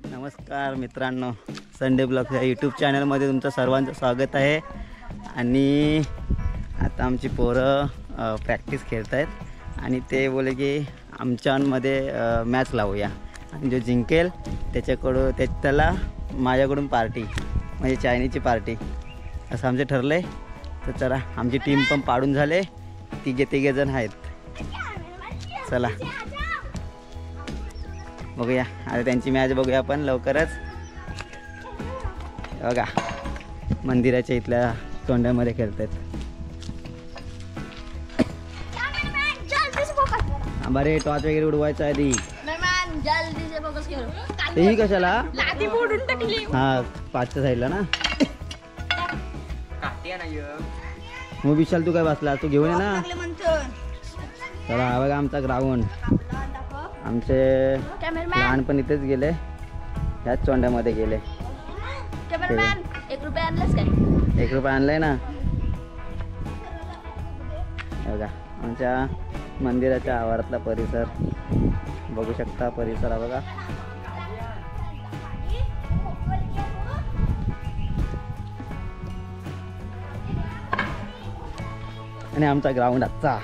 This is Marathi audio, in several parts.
नमस्कार मित्रांनो, संडे ब्लॉग या यूट्यूब चॅनलमध्ये तुमचं सर्वांचं स्वागत आहे. आणि आता आमची पोरं प्रॅक्टिस खेळत आहेत आणि ते बोले की आमच्यामध्ये मॅच लावूया आणि जो जिंकेल त्याच्याकडून त्याला माझ्याकडून पार्टी, म्हणजे चायनीजची पार्टी असं आमचं ठरलं आहे. तर चला, आमची टीम पण पाडून झाले, तिघे जण आहेत. चला बघूया आता त्यांची मॅच बघूया आपण लवकरच. बघा मंदिराच्या इथल्या तोंड्यामध्ये खेळतात. बरे टॉर्च वगैरे उडवायचं आधी. तेही कशाला? हा, पाचच्या साईडला ना. मग विशाल तू काय बसला, तू घेऊन ये ना. चला हा बघा आमचा ग्राउंड. आमचे लहानपण इथेच गेले, ह्याच चोंड्यामध्ये गेले. 1 रुपया आणलास काय? 1 रुपया आणलाय ना. बघा आमच्या मंदिराच्या आवारातला परिसर बघू शकता. परिसर बघा. आणि आमचा ग्राउंड आजचा.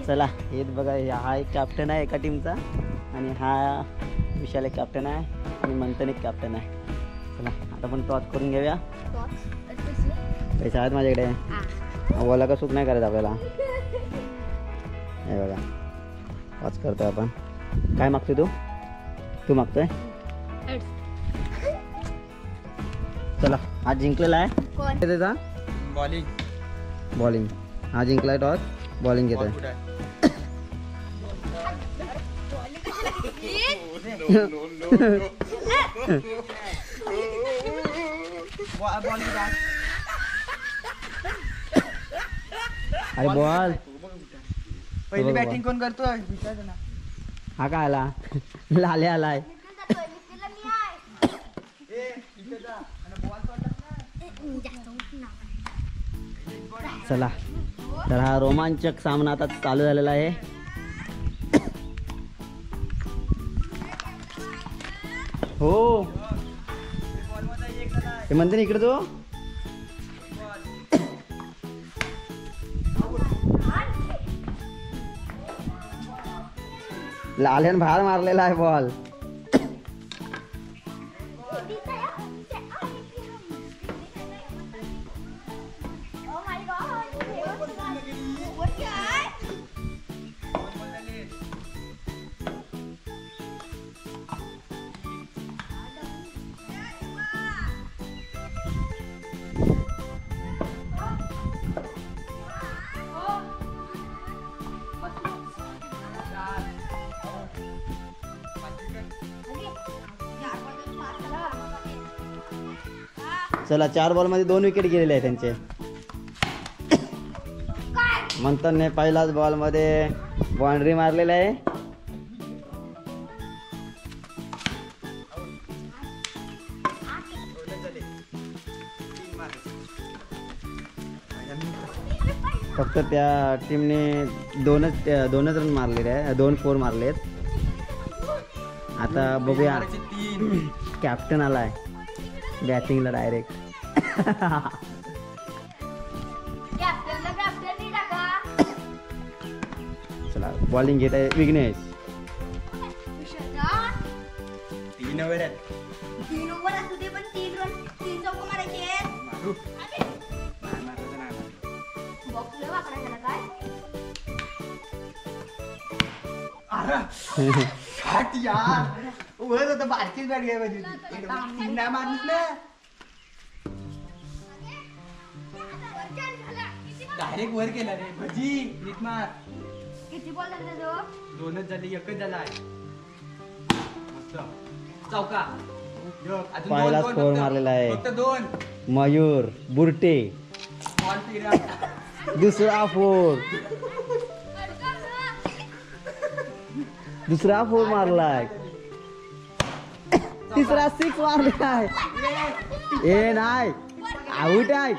चला हेच बघा, हा एक कॅप्टन आहे एका टीमचा आणि हा विशाल एक कॅप्टन आहे आणि मंथन एक कॅप्टन आहे. चला आता पण टॉस करून घेऊया. पैसे आहेत माझ्याकडे. बोला का सुख नाही करायचं आपल्याला. हे बघा टॉस करतोय आपण. काय मागतोय तू? तू मागतोय. चला हा जिंकलेला आहे. त्याचा बॉलिंग हा जिंकलाय टॉस. बॉलिंग घेतोय. अरे बॉल पहिली बॅटिंग कोण करतोय? हा काय आला? लाले आलाय. चला तर हा रोमांचक सामना आता चालू झालेला आहे. हो हे म्हणते ना इकडे तो. लाल्यान बाहेर मारलेला आहे बॉल. चला 4 बॉलमध्ये 2 विकेट गेलेले आहे त्यांचे. मंथनने पहिलाच बॉलमध्ये बाउंड्री मारलेला आहे. फक्त त्या टीमने दोनच रन मारलेले आहे. 2 4 मारलेत. आता बघूया कॅप्टन आलाय बॅटिंगला डायरेक्ट. चला बॉलिंग घेत आहे विघ्नेश. 3 ओव्हर आहेत. 3 ओव्हर असू दे पण 3 रन 3 चौका मारायचे. बॉक्सला वाकडा झाला काय? अरे शॉट यार. वर होता बारकीच बॅट घ्याय पाहिजे होती. 3 नाही मारलीस ना. डायरेक्ट वर केला रे भजी. नीट मार. किती बॉल झाले तो? 2च झाले. 1च झाला आहे. मस्त चौका. अजून पहिला दोन, स्कोर फक्त. मारलेला आहे. फक्त 2 मयूर बुरटे. बॉल फिरा. दुसरा फोर. दुसरा फोर मारलाय. तिसरा 6 मारलाय. ए नाही, आऊट आहे.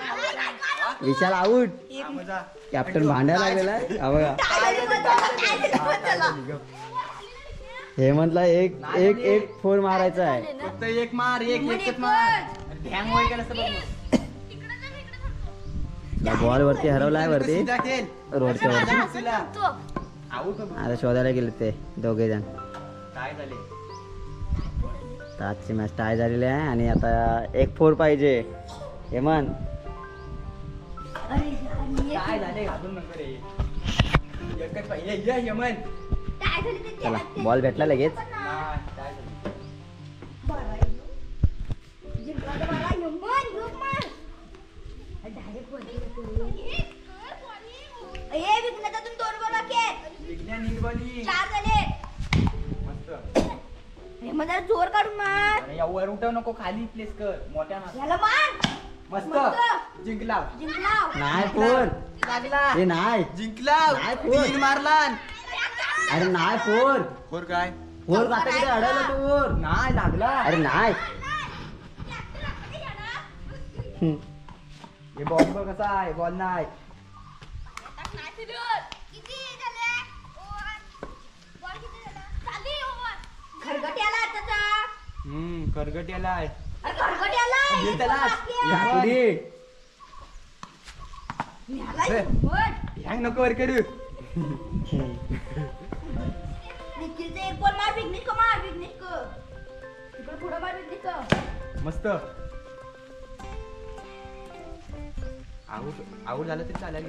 विशाल आऊट. कॅप्टन भांडायला लागलेला आहे. हा बघा, हेमंतला एक फोर मारायचा आहे. फक्त एक मार, एकच मार. ढॅंग वर गेलं असतं बघ मग. बॉल वरती हरवलाय, वरती सीधा खेळ. रोडच्या वरती. आऊट हो. आता शोधायला गेले ते दोघे जण. काय झाले? तर आजची मॅच टाय झालेली आहे आणि आता एक फोर पाहिजे. हेमंत काय झाले? घालून नको रे. एकच पाहिजे. ये यमन. चला, बॉल भेटला लगेच. नाही, काय झालं? विज्ञान नीट बोली. मस्त. जोर काढून मार अरे यावर उठव नको, खाली प्लेस कर. मोठ्या ना. याला मार. मस्त. जिंकला. जिंकला. नाही फोर. लागला. हे नाही, जिंकला. नाही, फोर. 3 मारला. अरे नाही फोर. फोर काय? फोर आता कुठे अडवला तू फोर? नाही लागला. अरे नाही. हे बॉल बघ कसा आहे. बॉल नाही. खरगट्याला त्याचा करगट याला आहे. खरगट्याला घे त्याला. पुढे. हँग नको वर करू. निखिलचे एक बॉल मार. विघ्नेश को मार. विघ्नेश को तिकडे पुढे मार. विघ्नेश को मस्त. आऊट झालं तरी चालेल.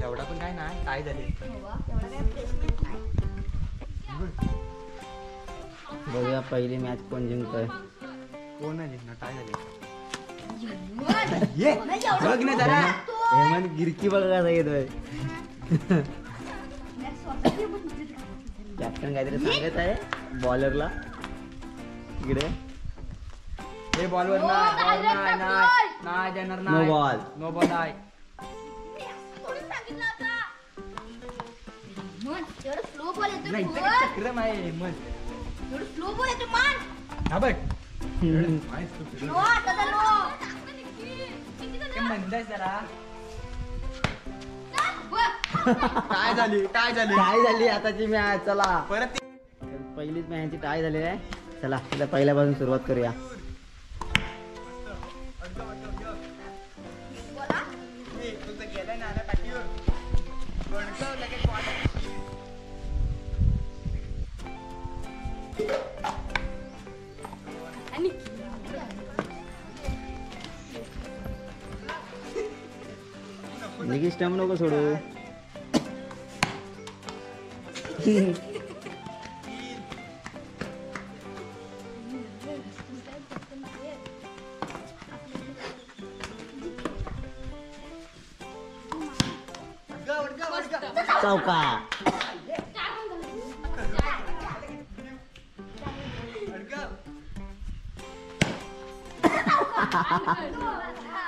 एवढा पण काय नाही. काय झाले? एवढा काय प्लेसमेंट नाही. बघूया पहिली मॅच कोण जिंकतोय. कोण नाही जिंकणार? काय झाले? ये बघ ना जरा. हेमंत गिरकी बघा कसा येतोय. कॅप्टन काहीतरी सांगत आहे बॉलरला. इकडे हे बॉलवर नाही देणार. नो नाही. बॉल. नो बॉल आहे. एवढं स्लो बॉल येतो. नाही इथे चक्रम आहे. मग एवढं स्लो बॉल येतो मान. हा बघ. नो आता नो. ते म्हणताय जरा. बघ. काय झाली? काय झाली? काय झाली आताची मॅच. चला, परत पहिलीच मॅचची टाय झालेली आहे. चला आता पहिल्यापासून सुरुवात करूया. गेलं ना पाठीवर. लगेच निघी स्टंप नको सोडू. चौका.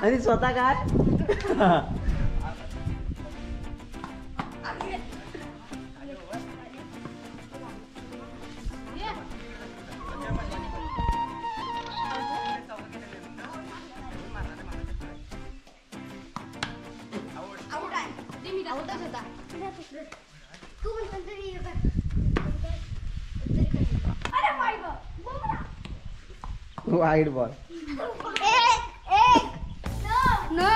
आणि स्वतः काय. तू पण तरी अरे माय गॉड. Wide ball. नो.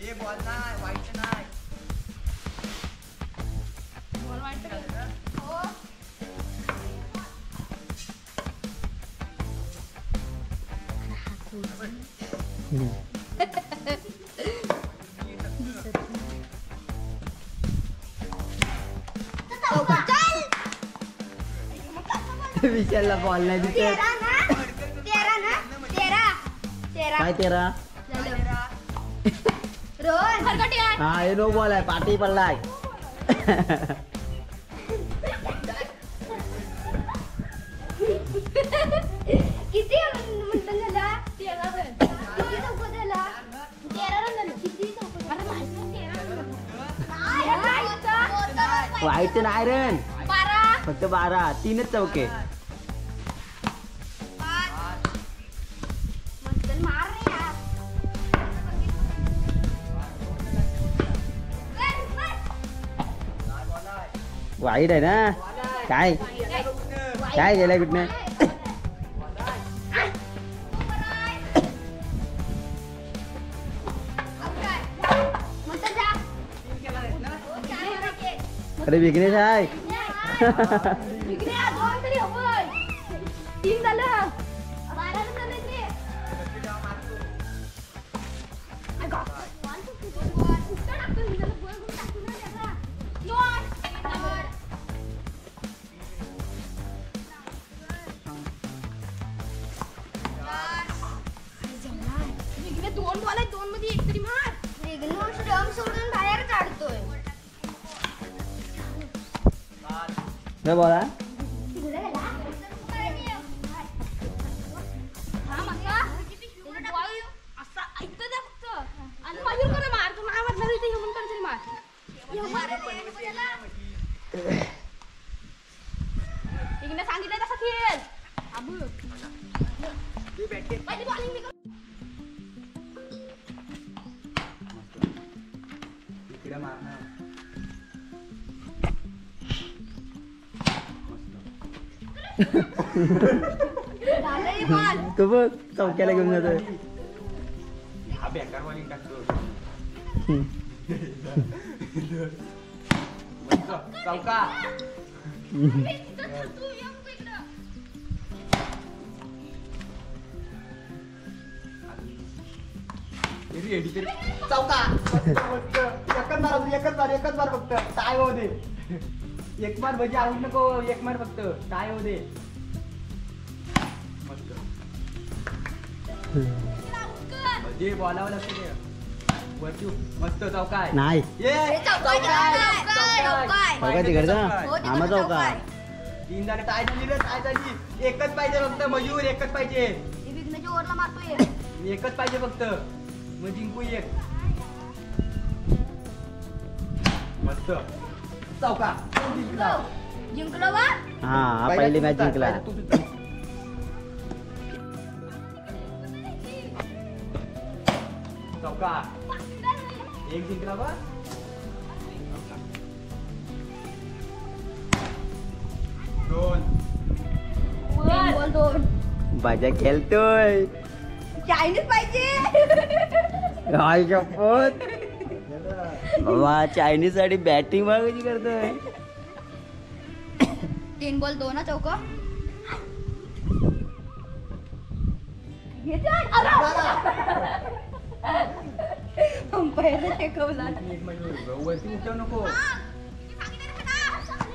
ये बॉल नाही. वाईट नाही. विशालला बॉल नाही दिसत. 13 काय 13? रोहन खरगटे हा हे नो बॉल आहे. पाठी पडलाय. वाईटचे नाही रन 12 फक्त 12 3च चौके. चल मार रे यार. वाईट आहे ना. काय काय गेलाय कुठनं. अरे विघ्नेश आहे. 3 झालं 12 झालं ते. दोन बॉल आहे 2 मध्ये एक तरी मार. स्टंप सोडून बाहेर काढतोय. बोला सांगितलं तसा खेळ. इकडे मारणार. तो बघ चौक्याला घेऊन जातोय. हा बेकार वाली टाकतो. चौका. चौका. एकच मार फक्त टाय होऊ दे. एक मार म्हणजे आऊट नको. एक मार फक्त टाय होऊ दे. मस्त म्हणजे बॉलावर लक्ष दे. वरती मस्त चौका आहे. नाही चौका तिकडचा आम्हा चौका. 3 झाले. टाय झाली रे. टाय झाली. एकच पाहिजे फक्त मयूर. एकच पाहिजे. ओरला मारतोय. एकच पाहिजे फक्त मग जिंकू एक. मस्त चौका. जिंकलो बा. हा पहिली मॅच जिंकला. चौका. एक जिंकला बा. दोन. बॉल 2. बाजा खेळतोय. चायनीज पाहिजे. काय शपथ बाबा चायनीज साठी बॅटिंग कशी करतोय. 3 बॉल 2 चौक. अंपायर टेकवला. वरती उठव नको.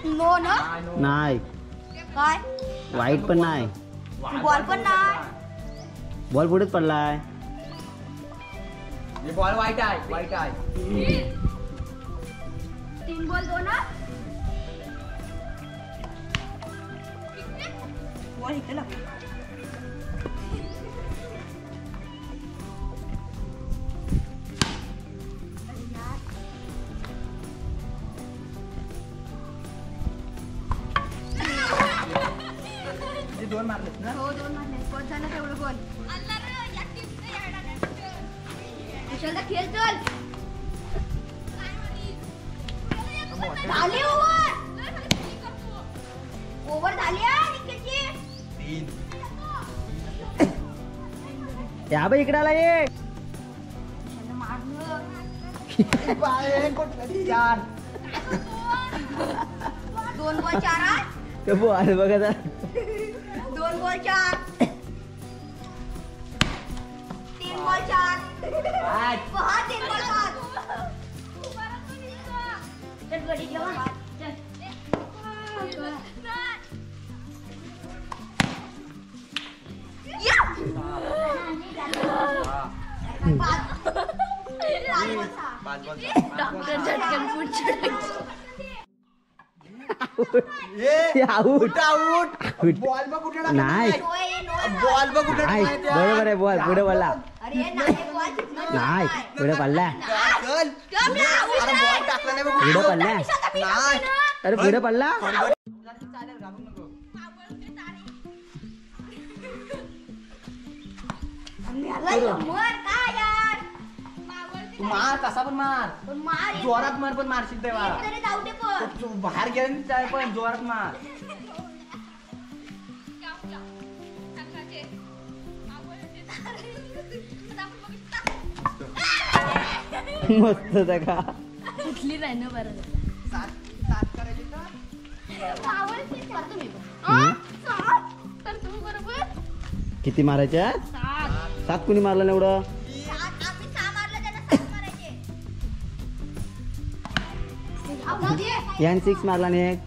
नो ना. नाही काय वाईट पण नाही. बॉल पण नाही. बॉल पुढेच पडलाय. हे बॉल वाईट आहे. वाईट आहे. 3 बॉल 2 ना. बॉल इकडे लाव. दोन मारलेत ना. हो 2 मारले. कोण झालं तेवढं बॉल. कुशलदा खेळ चल. झाली ओव्हर झाली विकेटची. 3. या बाई इकडे आला ये. कुठलं 4. 2 बॉल 4. तो बॉल बघा. 2 बॉल 4. 3 बॉल 4. 3 बॉल 5. चल गडी जेवा. Out out. बॉल बघ कुठे नाही. बॉल बघ कुठे नाही बरोबर आहे. बॉल पुढे पडला. नाही पुढे पडला. चल. अरे बॉल टाकला नाही बघ. पुढे पडला. नाही अरे पुढे पडला. चालेल घाबरू नको. तू मार कसा पण मार जोरात मार पण मारशील तेव्हा तू बाहेर गेला जाय पण जोरात मार. मस्त का कुठली नाही ना बरं सात करायची का? तर तुम्ही बरोबर किती मारायच्या? 7 कुणी मारलं ना एवढं? यान 6 मारला ने एक.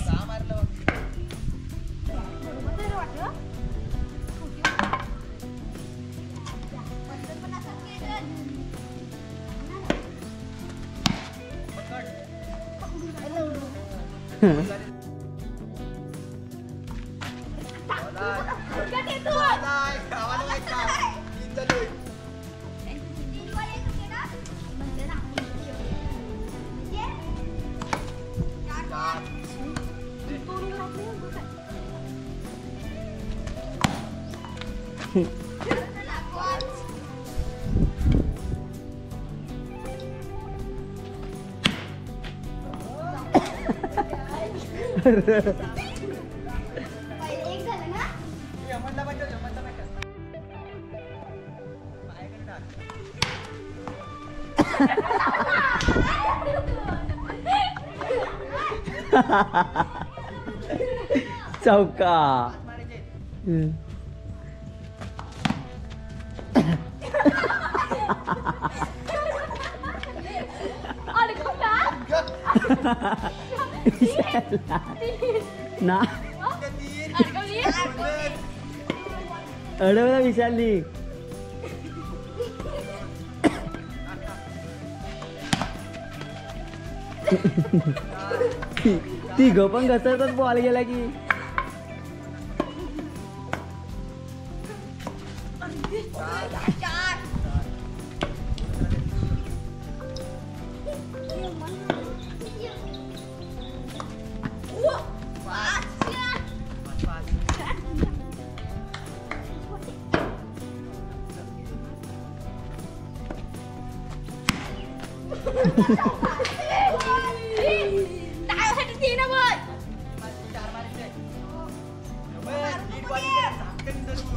सहा मारलं बघ. नाही, गावाला नाही का? तीन चालू आहे. यमनला बघा, यमनला बघा. पायाकडे टाक. चौका. हात मारायचे. ना तीन. अडवला विशालनी. ती पण घसरतच बॉल गेला की. चार मारायचे. यमन, नीट बॉल इथे. झापकन धरून.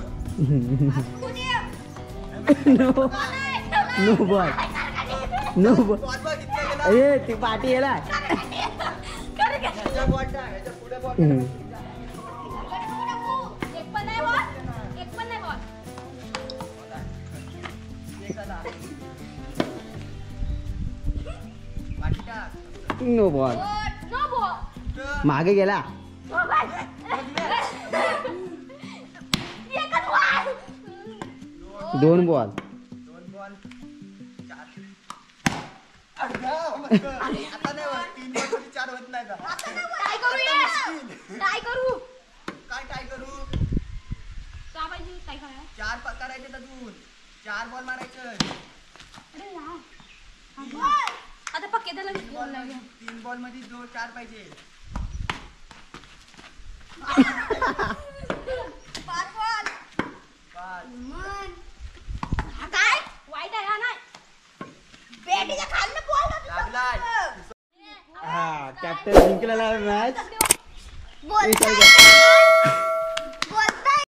No no ball no ball. Ball बघ इथे गेला. अरे ती पाठी गेला. ह्याच्या बॉल टाक, ह्याच्या पुढे बॉल हम्म. टाक. एक झाला. पाठी टाक. No ball. तर मागे गेला. दोन बॉल. दोन बॉल. चार. अगं, मस्त. आता नाही होत. तीन बॉल मध्ये चार होत नाही का? काय काय करू? चार करायचे अजून. 4 बॉल मारायचं. आता पक्के त्याला 3 बॉल मध्ये 4 पाहिजे. पाच. काय वाईट आहे हा नाही बेटीच्या खालनं बॉल लागलाय. हा कॅप्टन जिंकलेला मॅच. बोल